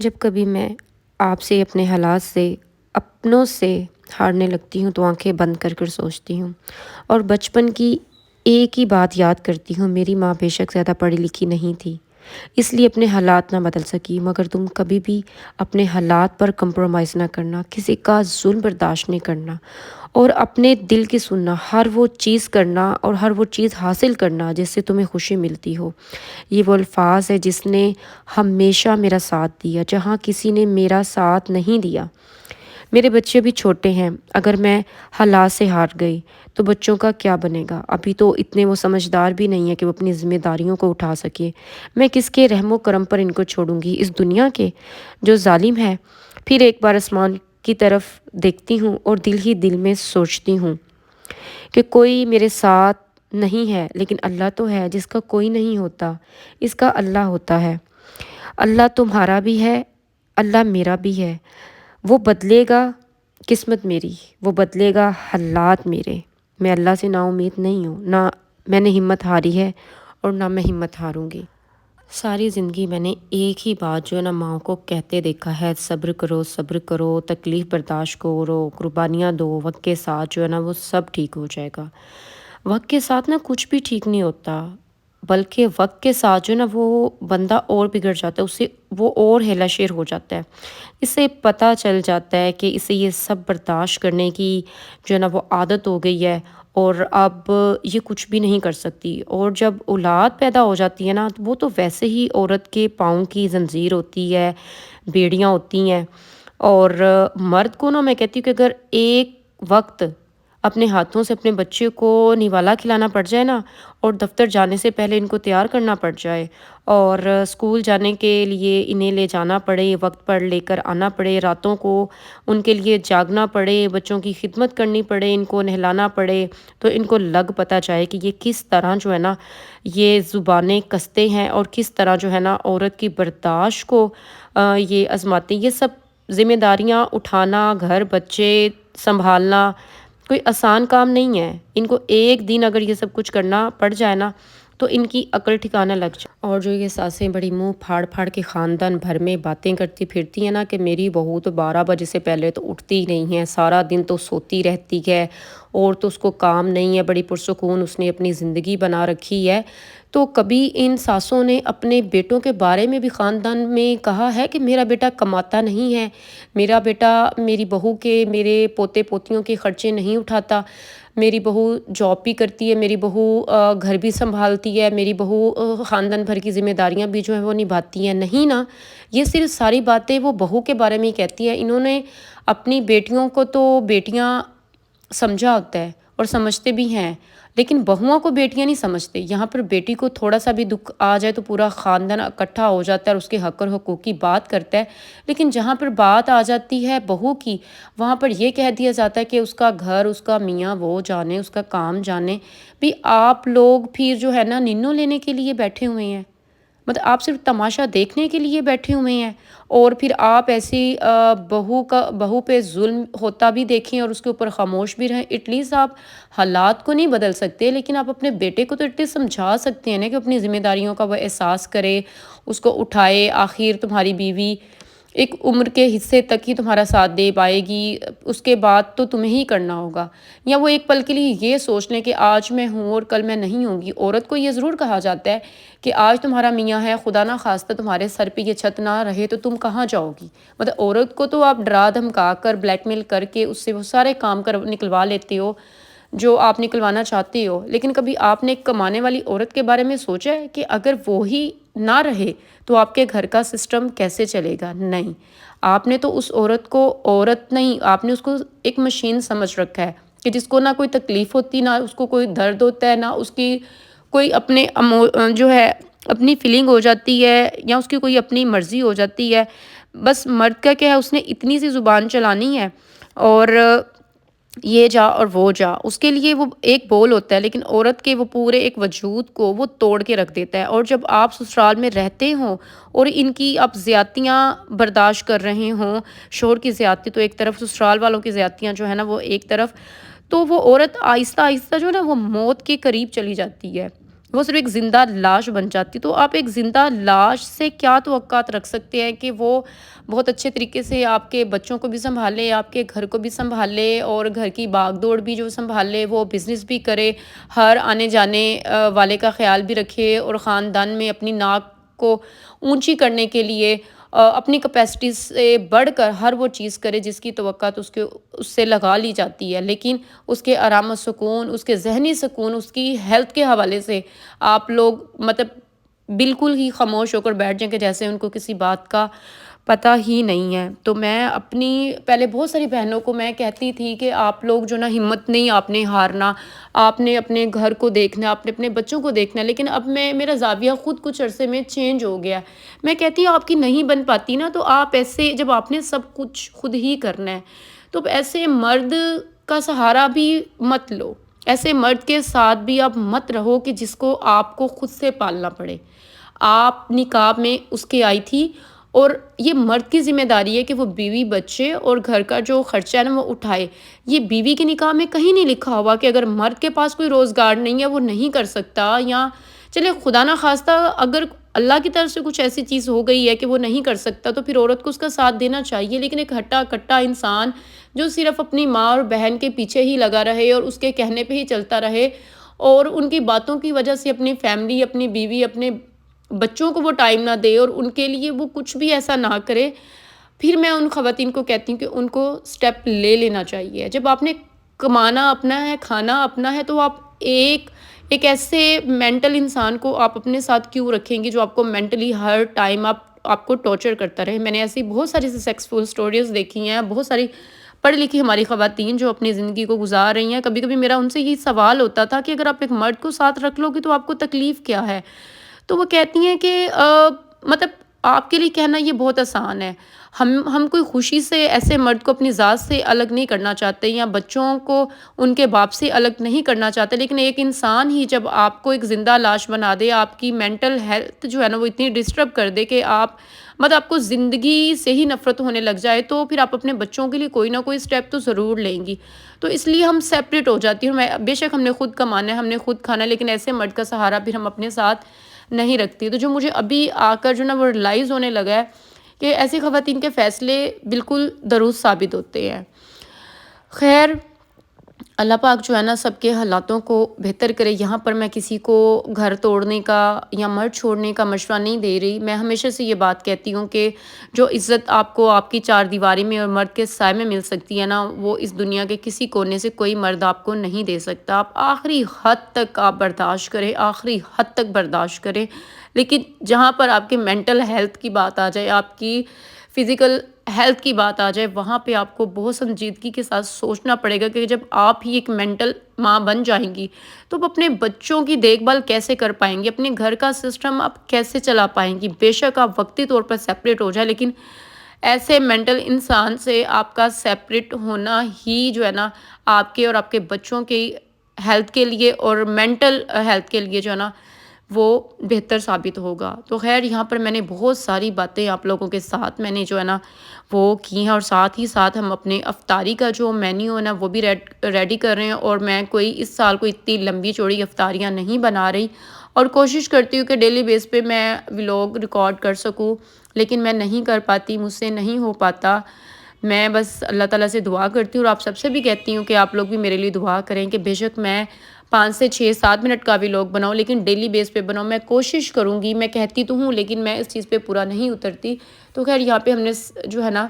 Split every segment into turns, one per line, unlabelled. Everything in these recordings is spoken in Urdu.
جب کبھی میں آپ سے اپنے حالات سے اپنوں سے ہارنے لگتی ہوں تو آنکھیں بند کر کر سوچتی ہوں اور بچپن کی ایک ہی بات یاد کرتی ہوں، میری ماں بے شک زیادہ پڑھی لکھی نہیں تھی، اس لیے اپنے حالات نہ بدل سکی، مگر تم کبھی بھی اپنے حالات پر کمپرومائز نہ کرنا، کسی کا ظلم برداشت نہیں کرنا اور اپنے دل کی سننا، ہر وہ چیز کرنا اور ہر وہ چیز حاصل کرنا جس سے تمہیں خوشی ملتی ہو۔ یہ وہ الفاظ ہے جس نے ہمیشہ میرا ساتھ دیا جہاں کسی نے میرا ساتھ نہیں دیا۔ میرے بچے بھی چھوٹے ہیں، اگر میں حالات سے ہار گئی تو بچوں کا کیا بنے گا؟ ابھی تو اتنے وہ سمجھدار بھی نہیں ہے کہ وہ اپنی ذمہ داریوں کو اٹھا سکے۔ میں کس کے رحم و کرم پر ان کو چھوڑوں گی؟ اس دنیا کے جو ظالم ہے۔ پھر ایک بار آسمان کی طرف دیکھتی ہوں اور دل ہی دل میں سوچتی ہوں کہ کوئی میرے ساتھ نہیں ہے، لیکن اللہ تو ہے جس کا کوئی نہیں ہوتا، اس کا اللہ ہوتا ہے۔ اللہ تمہارا بھی ہے، اللہ میرا بھی ہے، وہ بدلے گا قسمت میری، وہ بدلے گا حالات میرے۔ میں اللہ سے نا امید نہیں ہوں، نہ میں نے ہمت ہاری ہے اور نہ میں ہمت ہاروں گی۔ ساری زندگی میں نے ایک ہی بات جو ہے نا ماں کو کہتے دیکھا ہے، صبر کرو، تکلیف برداشت کرو، قربانیاں دو، وقت کے ساتھ جو ہے نا وہ سب ٹھیک ہو جائے گا۔ وقت کے ساتھ نا کچھ بھی ٹھیک نہیں ہوتا، بلکہ وقت کے ساتھ جو ہے نا وہ بندہ اور بگڑ جاتا ہے، اس سے وہ اور ہیلا شیر ہو جاتا ہے۔ اس سے پتہ چل جاتا ہے کہ اسے یہ سب برداشت کرنے کی جو ہے نا وہ عادت ہو گئی ہے اور اب یہ کچھ بھی نہیں کر سکتی۔ اور جب اولاد پیدا ہو جاتی ہے نا تو وہ تو ویسے ہی عورت کے پاؤں کی زنجیر ہوتی ہے، بیڑیاں ہوتی ہیں۔ اور مرد کو نا میں کہتی ہوں کہ اگر ایک وقت اپنے ہاتھوں سے اپنے بچے کو نوالا کھلانا پڑ جائے نا اور دفتر جانے سے پہلے ان کو تیار کرنا پڑ جائے اور اسکول جانے کے لیے انہیں لے جانا پڑے، وقت پر لے کر آنا پڑے، راتوں کو ان کے لیے جاگنا پڑے، بچوں کی خدمت کرنی پڑے، ان کو نہلانا پڑے، تو ان کو لگ پتہ چاہے کہ یہ کس طرح جو ہے نا یہ زبانیں کستے ہیں اور کس طرح جو ہے نا عورت کی برداشت کو یہ آزماتے ہیں۔ یہ سب ذمہ داریاں اٹھانا، گھر بچے سنبھالنا کوئی آسان کام نہیں ہے۔ ان کو ایک دن اگر یہ سب کچھ کرنا پڑ جائے نا تو ان کی عقل ٹھکانا لگ جائے۔ اور جو یہ ساسیں بڑی منہ پھاڑ پھاڑ کے خاندان بھر میں باتیں کرتی پھرتی ہیں نا کہ میری بہو تو 12 بجے سے پہلے تو اٹھتی ہی نہیں ہے، سارا دن تو سوتی رہتی ہے اور تو اس کو کام نہیں ہے، بڑی پرسکون اس نے اپنی زندگی بنا رکھی ہے، تو کبھی ان ساسوں نے اپنے بیٹوں کے بارے میں بھی خاندان میں کہا ہے کہ میرا بیٹا کماتا نہیں ہے، میرا بیٹا میری بہو کے، میرے پوتے پوتیوں کے خرچے نہیں اٹھاتا، میری بہو جاب بھی کرتی ہے، میری بہو گھر بھی سنبھالتی ہے، میری بہو خاندان بھر کی ذمہ داریاں بھی جو ہیں وہ نبھاتی ہیں؟ نہیں نا، یہ صرف ساری باتیں وہ بہو کے بارے میں ہی کہتی ہے۔ انہوں نے اپنی بیٹیوں کو تو بیٹیاں سمجھا ہوتا ہے اور سمجھتے بھی ہیں، لیکن بہوؤں کو بیٹیاں نہیں سمجھتے۔ یہاں پر بیٹی کو تھوڑا سا بھی دکھ آ جائے تو پورا خاندان اکٹھا ہو جاتا ہے اور اس کے حق اور حقوق کی بات کرتا ہے، لیکن جہاں پر بات آ جاتی ہے بہو کی، وہاں پر یہ کہہ دیا جاتا ہے کہ اس کا گھر، اس کا میاں وہ جانے، اس کا کام جانے۔ بھی آپ لوگ پھر جو ہے نا ننوں لینے کے لیے بیٹھے ہوئے ہیں، مطلب آپ صرف تماشا دیکھنے کے لیے بیٹھے ہوئے ہیں، اور پھر آپ ایسی بہو پہ ظلم ہوتا بھی دیکھیں اور اس کے اوپر خاموش بھی رہیں۔ ایٹ لیسٹ آپ حالات کو نہیں بدل سکتے، لیکن آپ اپنے بیٹے کو تو ایٹ لیسٹ سمجھا سکتے ہیں نا کہ اپنی ذمہ داریوں کا وہ احساس کرے، اس کو اٹھائے۔ آخر تمہاری بیوی ایک عمر کے حصے تک ہی تمہارا ساتھ دے پائے گی، اس کے بعد تو تمہیں ہی کرنا ہوگا۔ یا وہ ایک پل کے لیے یہ سوچ لیں کہ آج میں ہوں اور کل میں نہیں ہوں گی۔ عورت کو یہ ضرور کہا جاتا ہے کہ آج تمہارا میاں ہے، خدا نہ خواستہ تمہارے سر پہ یہ چھت نہ رہے تو تم کہاں جاؤ گی؟ مطلب عورت کو تو آپ ڈرا دھمکا کر، بلیک میل کر کے اس سے وہ سارے کام نکلوا لیتے ہو جو آپ نکلوانا چاہتے ہو، لیکن کبھی آپ نے ایک کمانے والی عورت کے بارے میں سوچا ہے کہ اگر وہی نہ رہے تو آپ کے گھر کا سسٹم کیسے چلے گا؟ نہیں، آپ نے تو اس عورت کو عورت نہیں، آپ نے اس کو ایک مشین سمجھ رکھا ہے کہ جس کو نہ کوئی تکلیف ہوتی، نہ اس کو کوئی درد ہوتا ہے، نہ اس کی کوئی اپنے جو ہے اپنی فیلنگ ہو جاتی ہے یا اس کی کوئی اپنی مرضی ہو جاتی ہے۔ بس مرد کا کیا ہے، اس نے اتنی سی زبان چلانی ہے اور یہ جا اور وہ جا، اس کے لیے وہ ایک بول ہوتا ہے، لیکن عورت کے وہ پورے ایک وجود کو وہ توڑ کے رکھ دیتا ہے۔ اور جب آپ سسرال میں رہتے ہوں اور ان کی آپ زیادتیاں برداشت کر رہے ہوں، شوہر کی زیادتی تو ایک طرف، سسرال والوں کی زیادتیاں جو ہے نا وہ ایک طرف، تو وہ عورت آہستہ آہستہ جو ہے نا وہ موت کے قریب چلی جاتی ہے۔ وہ صرف ایک زندہ لاش بن جاتی، تو آپ ایک زندہ لاش سے کیا توقعات رکھ سکتے ہیں کہ وہ بہت اچھے طریقے سے آپ کے بچوں کو بھی سنبھالے، آپ کے گھر کو بھی سنبھالے اور گھر کی باغ دوڑ بھی جو سنبھالے، وہ بزنس بھی کرے، ہر آنے جانے والے کا خیال بھی رکھے اور خاندان میں اپنی ناک کو اونچی کرنے کے لیے اپنی کیپیسٹی سے بڑھ کر ہر وہ چیز کرے جس کی توقعات اس سے لگا لی جاتی ہے، لیکن اس کے آرام و سکون، اس کے ذہنی سکون، اس کی ہیلتھ کے حوالے سے آپ لوگ مطلب بالکل ہی خاموش ہو کر بیٹھ جائیں کہ جیسے ان کو کسی بات کا پتہ ہی نہیں ہے۔ تو میں اپنی پہلے بہت ساری بہنوں کو میں کہتی تھی کہ آپ لوگ جو نا ہمت نہیں آپ نے ہارنا، آپ نے اپنے گھر کو دیکھنا، آپ نے اپنے بچوں کو دیکھنا، لیکن اب میرا زاویہ خود کچھ عرصے میں چینج ہو گیا ہے۔ میں کہتی ہوں آپ کی نہیں بن پاتی نا، تو آپ ایسے جب آپ نے سب کچھ خود ہی کرنا ہے تو اب ایسے مرد کا سہارا بھی مت لو، ایسے مرد کے ساتھ بھی آپ مت رہو کہ جس کو آپ کو خود سے پالنا پڑے۔ آپ نکاح میں اس کے آئی تھی اور یہ مرد کی ذمہ داری ہے کہ وہ بیوی بچے اور گھر کا جو خرچہ ہے نا وہ اٹھائے۔ یہ بیوی کے نکاح میں کہیں نہیں لکھا ہوا کہ اگر مرد کے پاس کوئی روزگار نہیں ہے وہ نہیں کر سکتا، یا چلے خدا نہ خواستہ اگر اللہ کی طرف سے کچھ ایسی چیز ہو گئی ہے کہ وہ نہیں کر سکتا تو پھر عورت کو اس کا ساتھ دینا چاہیے، لیکن ایک ہٹا کٹا انسان جو صرف اپنی ماں اور بہن کے پیچھے ہی لگا رہے اور اس کے کہنے پہ ہی چلتا رہے اور ان کی باتوں کی وجہ سے اپنی فیملی، اپنی بیوی، اپنے بچوں کو وہ ٹائم نہ دے اور ان کے لیے وہ کچھ بھی ایسا نہ کرے، پھر میں ان خواتین کو کہتی ہوں کہ ان کو سٹیپ لے لینا چاہیے۔ جب آپ نے کمانا اپنا ہے، کھانا اپنا ہے، تو آپ ایک ایسے مینٹل انسان کو آپ اپنے ساتھ کیوں رکھیں گے جو آپ کو مینٹلی ہر ٹائم آپ کو ٹارچر کرتا رہے۔ میں نے ایسی بہت ساری سیکسفل سٹوریز دیکھی ہیں، بہت ساری پڑھی لکھی ہماری خواتین جو اپنی زندگی کو گزار رہی ہیں۔ کبھی کبھی میرا ان سے یہی سوال ہوتا تھا کہ اگر آپ ایک مرد کو ساتھ رکھ لو گے تو آپ کو تکلیف کیا ہے؟ تو وہ کہتی ہیں کہ مطلب آپ کے لیے کہنا یہ بہت آسان ہے، ہم کوئی خوشی سے ایسے مرد کو اپنی ذات سے الگ نہیں کرنا چاہتے یا بچوں کو ان کے باپ سے الگ نہیں کرنا چاہتے، لیکن ایک انسان ہی جب آپ کو ایک زندہ لاش بنا دے، آپ کی مینٹل ہیلتھ جو ہے نا وہ اتنی ڈسٹرب کر دے کہ آپ کو زندگی سے ہی نفرت ہونے لگ جائے، تو پھر آپ اپنے بچوں کے لیے کوئی نہ کوئی سٹیپ تو ضرور لیں گی۔ تو اس لیے ہم سیپریٹ ہو جاتی ہوں۔ بے شک ہم نے خود کمانا ہے، ہم نے خود کھانا ہے، لیکن ایسے مرد کا سہارا پھر ہم اپنے ساتھ نہیں رکھتی۔ تو جو مجھے ابھی آ کر جو نا وہ ریلائز ہونے لگا ہے کہ ایسی خواتین کے فیصلے بالکل درست ثابت ہوتے ہیں۔ خیر، اللہ پاک جو ہے نا سب کے حالاتوں کو بہتر کرے۔ یہاں پر میں کسی کو گھر توڑنے کا یا مرد چھوڑنے کا مشورہ نہیں دے رہی۔ میں ہمیشہ سے یہ بات کہتی ہوں کہ جو عزت آپ کو آپ کی چار دیواری میں اور مرد کے سائے میں مل سکتی ہے نا، وہ اس دنیا کے کسی کونے سے کوئی مرد آپ کو نہیں دے سکتا۔ آپ آخری حد تک آپ برداشت کریں، آخری حد تک برداشت کریں، لیکن جہاں پر آپ کے مینٹل ہیلتھ کی بات آ جائے، آپ کی فزیکل ہیلتھ کی بات آ جائے، وہاں پہ آپ کو بہت سنجیدگی کے ساتھ سوچنا پڑے گا کہ جب آپ ہی ایک مینٹل ماں بن جائیں گی تو آپ اپنے بچوں کی دیکھ بھال کیسے کر پائیں گی، اپنے گھر کا سسٹم آپ کیسے چلا پائیں گی۔ بے شک آپ وقتی طور پر سیپریٹ ہو جائے، لیکن ایسے مینٹل انسان سے آپ کا سیپریٹ ہونا ہی جو ہے نا آپ کے اور آپ کے بچوں کی ہیلتھ کے لیے اور مینٹل ہیلتھ کے لیے جو ہے نا وہ بہتر ثابت ہوگا۔ تو خیر، یہاں پر میں نے بہت ساری باتیں آپ لوگوں کے ساتھ میں نے جو ہے نا وہ کی ہیں، اور ساتھ ہی ساتھ ہم اپنے افطاری کا جو مینیو ہے نا وہ بھی ریڈی کر رہے ہیں، اور میں اس سال کوئی اتنی لمبی چوڑی افطاریاں نہیں بنا رہی، اور کوشش کرتی ہوں کہ ڈیلی بیس پہ میں ولاگ ریکارڈ کر سکوں، لیکن میں نہیں کر پاتی، مجھ سے نہیں ہو پاتا۔ میں بس اللہ تعالیٰ سے دعا کرتی ہوں، اور آپ سب سے بھی کہتی ہوں کہ آپ لوگ بھی میرے لیے دعا کریں کہ بے شک میں 5 سے 6 7 منٹ کا ولاگ بناؤں، لیکن ڈیلی بیس پہ بناؤں۔ میں کوشش کروں گی، میں کہتی تو ہوں لیکن میں اس چیز پہ پورا نہیں اترتی۔ تو خیر، یہاں پہ ہم نے جو ہے نا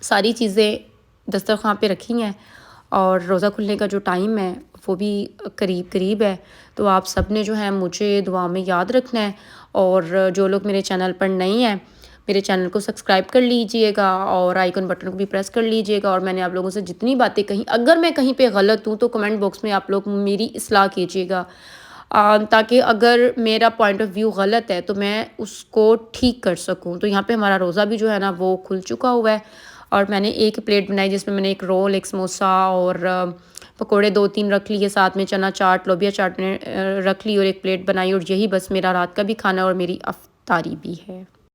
ساری چیزیں دسترخوان پہ رکھی ہیں، اور روزہ کھلنے کا جو ٹائم ہے وہ بھی قریب ہے، تو آپ سب نے جو ہے مجھے دعا میں یاد رکھنا ہے، اور جو لوگ میرے چینل پر نہیں ہیں میرے چینل کو سبسکرائب کر لیجئے گا اور آئیکن بٹن کو بھی پریس کر لیجئے گا، اور میں نے آپ لوگوں سے جتنی باتیں کہیں، اگر میں کہیں پہ غلط ہوں تو کمنٹ باکس میں آپ لوگ میری اصلاح کیجئے گا، تاکہ اگر میرا پوائنٹ آف ویو غلط ہے تو میں اس کو ٹھیک کر سکوں۔ تو یہاں پہ ہمارا روزہ بھی جو ہے نا وہ کھل چکا ہوا ہے، اور میں نے ایک پلیٹ بنائی جس میں نے ایک رول، ایک سموسا اور پکوڑے 2-3 رکھ لیے، ساتھ میں چنا چاٹ، لوبیا چاٹ رکھ لی، اور ایک پلیٹ بنائی، اور یہی بس میرا رات کا بھی کھانا اور میری افطاری بھی ہے۔